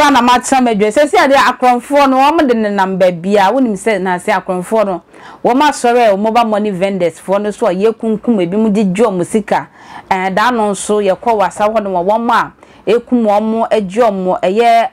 kra na matsa medwe se ade akronfo no wo de number bia wonim se na se akronfo no wo ma sore mobile money vendors for no so ye kunkum ebi mu gigjo musika da no so ye kwa wasa ho no wo ma ekum omo agiomo eye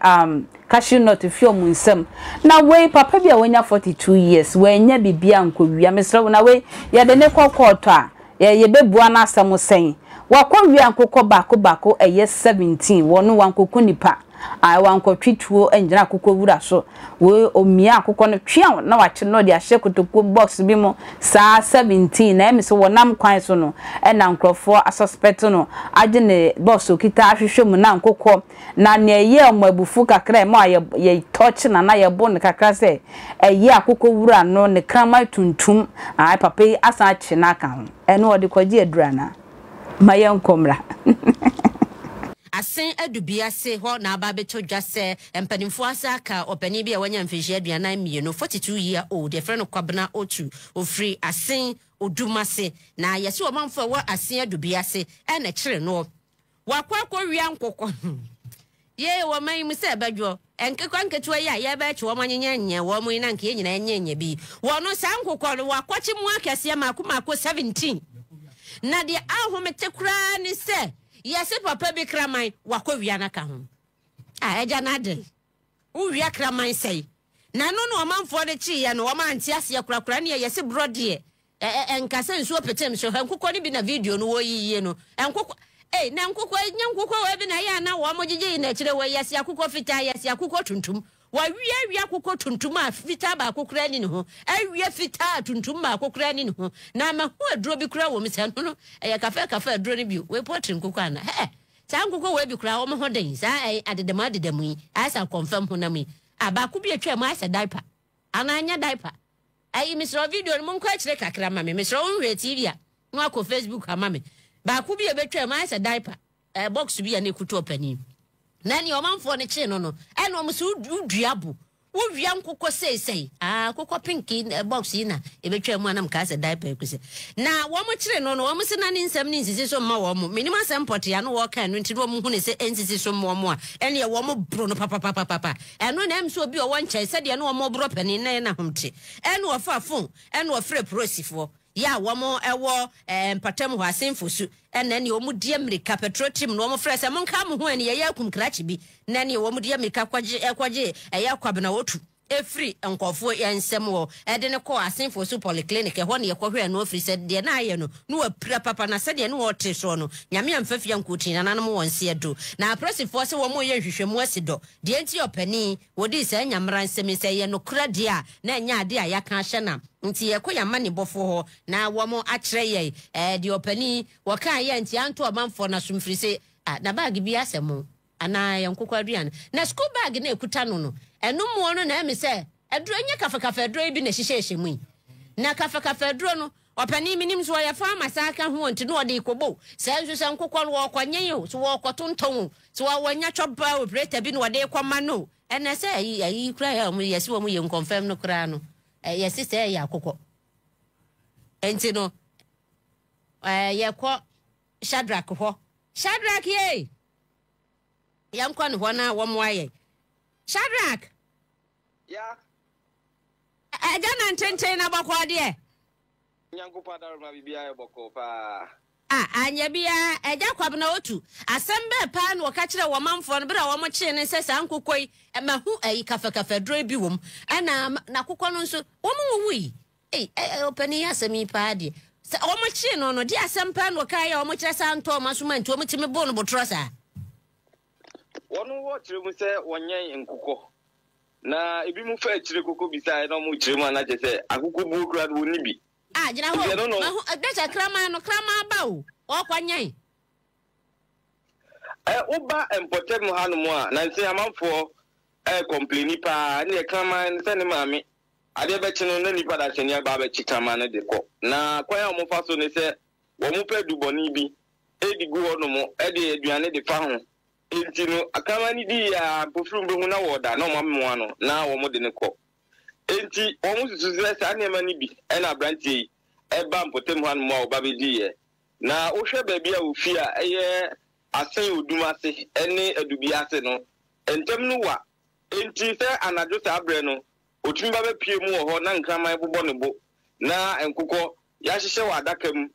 cashew nut fi omu nsam na we papa bia wonya 42 years we nya bibia nkowia mesro na we ye de ne kokoto a ye bebua na asam sen wakowia nkokọ bako eye 17 wono wankoko nipa wankotwituo enjina akokọ wura so we omia akokọ no twa na wache no de ahye kotoko box bi mo saa 17 na emi so wonam kwan so no na nkrofo asuspect no age ne box okita ahwehwe mu na nkokọ na ne ye omabufu kakra ma ye touch na ye bo ne kakra se eye akokọ wura no ne krama tuntum papa asa ache na aka ho eno ode kwaji adurana mayen komra asen adubiase ho na aba beto dwase empanimfo asaka opani bia wanya mfihye aduana mienu 42 year old e friend kwabena otu ofri asen odumase na yesi o manfo wa asen adubiase e na kire no wakwa wia nkokọ ye wo man mu se badwo enkekwa nketua ya ye ba che wo manyenya nya wo mu ina nke nyina nya bi wo no sa nkokọ no wakwachi mu akese makomako 17 na de ahomete kura ni se yesi papa bi kraman wakowia na ka ho eja na de uwia kraman sei na no omanfo de chi ya no o man ti ase kura ne yesi brode enkasa nsuo petem so enkokọ ni bi na video no wo yiye no enkokọ na enkokọ nyankokọ we bi na ya na wo mogige na kire we yesi akokọ fita yesi akokọ tuntum wa wia akokọ tuntum a fita ba akokra ni ho awia fita tuntum ba akokra ni ho na ma ho aduro bi kura wo mse no kafe aduro ni bi we potrin kokọ ana sa nkokọ we bi kura wo mo ho den sa adedemu yi asa confirm ho na mi abako bi atwa mu asa diaper ana anya diaper misro video mo nkọ akire kakra ma me misro onhwe TV a no akọ Facebook ama me bako bi ebetwa mu asa diaper box bi ya na ekuto opani nani omanfo ne chi no eno mo so uduabo uwia nkokọ sei kokọ pinki box na ebetwa mu anam ka asa diaper ekuse na wo mo chire no wo mo se na ni nsam ni nsisi so ma wo mo minimum samport ya no wo kan no nti wo mo hu ne se nsisi so mo mo a ene wo mo bro no papa eno na em so obi o wo nche se de no wo mo bro pani na homte eno wo fa phone eno wo frɛ prosifo ya womo ewo mpatam ho asenfo su ena ne omu die America petrol team no omu frɛ se monka mo ho ene ye akum krachi bi na ne omu die America kwaje eya kwabena wotu efri nkofo yensem wo de ne ko asenfo su polyclinic ho ne ye kohwe no ofri se de na aye no no apira papa na se de ne wo te so no nyame amfafia nkuti na nanom wonse edo na presifo se wo mo ye hwehwemu asido de enti opani wodi se nyamra nsem se ye no kura de a na nya ade a yaka hye na nti ye ko yama ne bofo ho na wo mo akire ye de opani wo kan ye nti anto omanfo na somfiri se na bag bi asemo ana yankokọ aduan na school bag na ekuta no eno mo no na emi se eduro nya kafa eduro bi na hihye mu na kafa eduro no opani minim so ya fa masaka ho nti no de ikobo se nso se nkokọ no wo kwanye yo so wo kotonton so wo wanya choba operator bi no de kwama no ene se ayi kura ya mu yesi wo mu ye confirm no kura no yesi se ya akokọ enti no ye ko Shadrack ye yankwa no hona wo moaye Shadrack ya eja na ntenten na bokọ de nyanko padaro ma bibia e bokọ pa anya bia eja kwabna otu asembe pa na woka kire wo manfo no bra wo mo kire ne sesa nkokoi mahu ayi kafa dro bi wom ana na kokọ no nso wo mo wuyi opani asemi pa de wo mo kire no de asempa na woka ya wo mo kire sa nto ma so ma nto mo timi bo no botro sa wonu wo kire mu se wonyen nkokọ na ebi mu fa kire kokọ bisa na mo kire mu na je se akokọ bu kura do ni bi jina ho mahu adecha krama no krama bawo o kwanyen uba empotem hanu a na nse amanfo complaini pa na krama nse ne maame ade be chino na nipa da chenia ba be chikama na de ko na kwan ya mo fa so ne se wo mo pa duboni bi edigu hono mo de aduane de fa ho entino akama ni di ya pofuru mbe na woda na mo ammo ano na wo mo de ne ko enti wo mo susu se sa ne ma ni bi na brantie eba mpotem hanu mo oba be di ye na wo hwe ba bia wo fi a eye asen odumase ene adubiase no entem no wa enti se anadwo sa abre no otumi ba pie mu ho na nkraman bobɔ ne bo na enkukɔ ya hyehyɛ wa adaka mu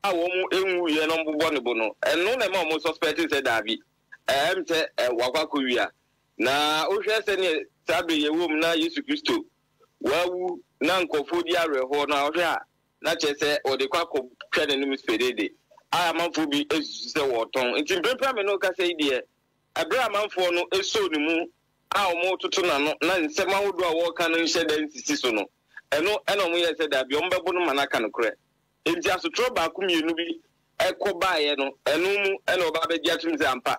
a wo mu enwu ye no bobɔ ne bo no eno na ma mo suspect se dabi emte wakwakɔ wia na ohwɛ se ne sabe ye wo mu na Yesu Kristo wawu na nkɔfo di arɛ ho na ohwɛ a na kyese ode kwakɔ hwɛ ne nim spedede a manfo bi esusu se wo ton enti mpempra me no ka se ide abra manfo no eso ne mu a omo tutu na no na nsema wodo a wo ka no nhye da nsisi so no eno mo ye se da bi ombebo no manaka no korɛ enti asotro ba ku mienu bi ekɔ baaye no eno mu eno ba be dia tum se ampa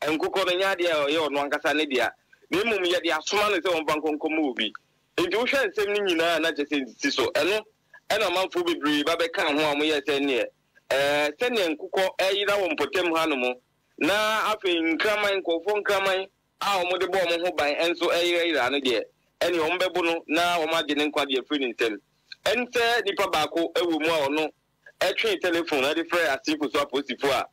enkukɔ no nya dia ye ono ankasa ne dia na mum ye dia asoma no se won ban konkom obi enti wo hwɛ nsɛm ni nyina na kyese nsisi so eno manfo bibiri ba be kan ho a mo ye se ne se ne enkukɔ eyira wo mpotem ha no mo na afi nkraman nkɔfo nkraman a omo de bo mo ho ban enso eyira no de eni ombebo no na o ma de ne nkwa de free ntem ente nipa baako ewu mu a ono etwe telephone na de frɛ asiku so aposifo a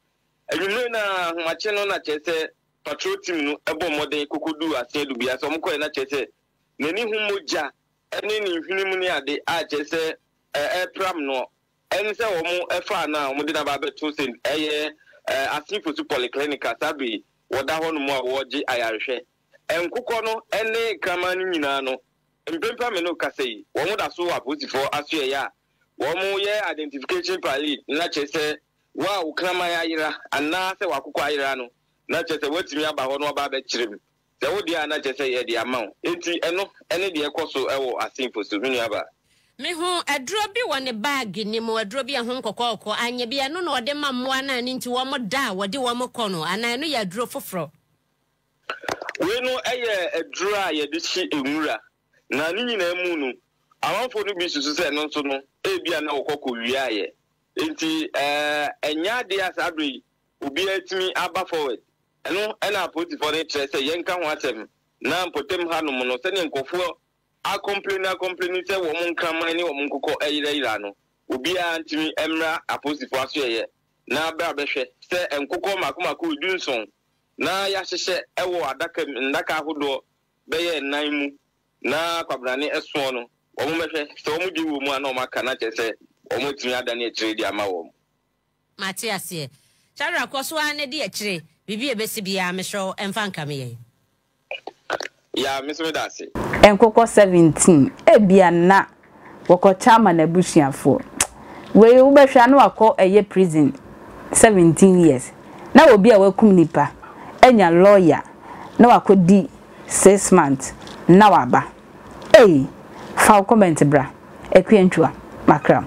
enwume na homache no na kyese patrol team no ebo modern kokodu asedu bia so mko na kyese nani hu moja eni ni hwinimu ni ade a kyese pram no ense wo mu efa na o de na ba beto sen asiku so polyclinic asabi woda ho no mu a woje ayarehwɛ enkukɔ no ene kraman nyina no mpempa me no kasei wo mu da so aposifo aso ya wo mu ye identification pali na kyese wa wo kraman ayira ana se wakukɔ ayira no na kyese watimi aba ho no ba ba kyerem se wo dia na kyese ye dia ma enti eno ene de ekoso ewo asinfo so nunu aba me hu aduro bi wɔ ne bag ni mu aduro bi ho nkɔkɔkɔ anya bi eno na ɔde mammoa na ni nti wo mo da wɔde wo mo kɔ no ana eno ya aduro foforo we no eye aduro a ye de chi enwura na ni nyina mu no amanfo no bi susu se no so no ebia na wokɔkɔ wia ye enti enya de asadri obi atimi aba forward eno na apostifo ne kyerɛ sɛ yenka ho asɛm na mpotem ha no mo no sɛ ne nkɔfo a complain sɛ wo mo nkraman ne wo mo nkokɔ ayira no obi a ntimi emra apostifo aso ye na ba behwɛ sɛ nkokɔ makomako edunson na ya hyehyɛ ewo adaka ndaka ahodo bɛyɛ nan mu na kwabrane ɛso no wo mo mehwɛ sɛ wo mo di wo mu ana o maka na kyerɛ sɛ wo mo timi ada ne akyire di ama wo Matias ye Chara koso ane di akyire bibi ebesi bia mehwɛ emfa nka me ye ya mesome dase enkokɔ 17 ebia na wokɔ chama na busuafo we wo behwa na wakɔ eye prison 17 years na obi a wakum nipa enya lawyer na wakɔdi 6 months na waba fa comment bra ekwentua makram